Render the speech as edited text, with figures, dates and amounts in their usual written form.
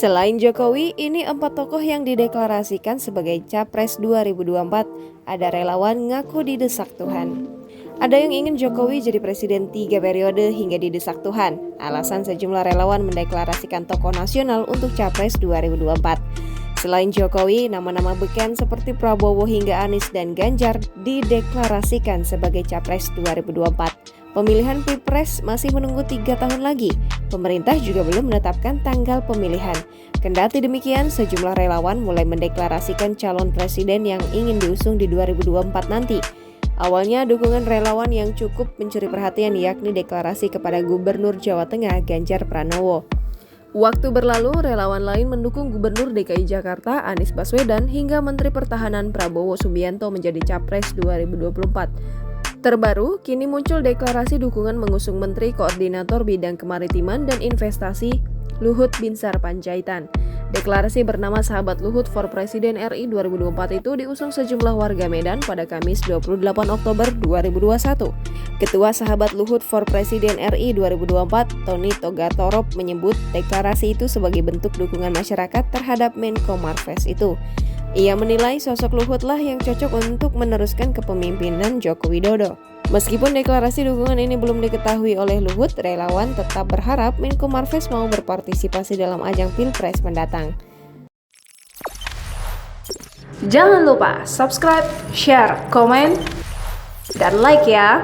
Selain Jokowi, ini 4 tokoh yang dideklarasikan sebagai Capres 2024. Ada relawan ngaku didesak Tuhan. Ada yang ingin Jokowi jadi presiden 3 periode hingga didesak Tuhan. Alasan sejumlah relawan mendeklarasikan tokoh nasional untuk Capres 2024. Selain Jokowi, nama-nama beken seperti Prabowo hingga Anies dan Ganjar dideklarasikan sebagai Capres 2024. Pemilihan Pilpres masih menunggu 3 tahun lagi. Pemerintah juga belum menetapkan tanggal pemilihan. Kendati demikian, sejumlah relawan mulai mendeklarasikan calon presiden yang ingin diusung di 2024 nanti. Awalnya, dukungan relawan yang cukup mencuri perhatian yakni deklarasi kepada Gubernur Jawa Tengah Ganjar Pranowo. Waktu berlalu, relawan lain mendukung Gubernur DKI Jakarta Anies Baswedan hingga Menteri Pertahanan Prabowo Subianto menjadi Capres 2024. Terbaru, kini muncul deklarasi dukungan mengusung Menteri Koordinator Bidang Kemaritiman dan Investasi Luhut Binsar Panjaitan. Deklarasi bernama Sahabat Luhut for Presiden RI 2024 itu diusung sejumlah warga Medan pada Kamis 28 Oktober 2021. Ketua Sahabat Luhut for Presiden RI 2024, Tony Togatorop menyebut deklarasi itu sebagai bentuk dukungan masyarakat terhadap Menko Marves itu. Ia menilai sosok Luhutlah yang cocok untuk meneruskan kepemimpinan Joko Widodo. Meskipun deklarasi dukungan ini belum diketahui oleh Luhut, relawan tetap berharap Menko Marves mau berpartisipasi dalam ajang Pilpres mendatang. Jangan lupa subscribe, share, komen, dan like ya!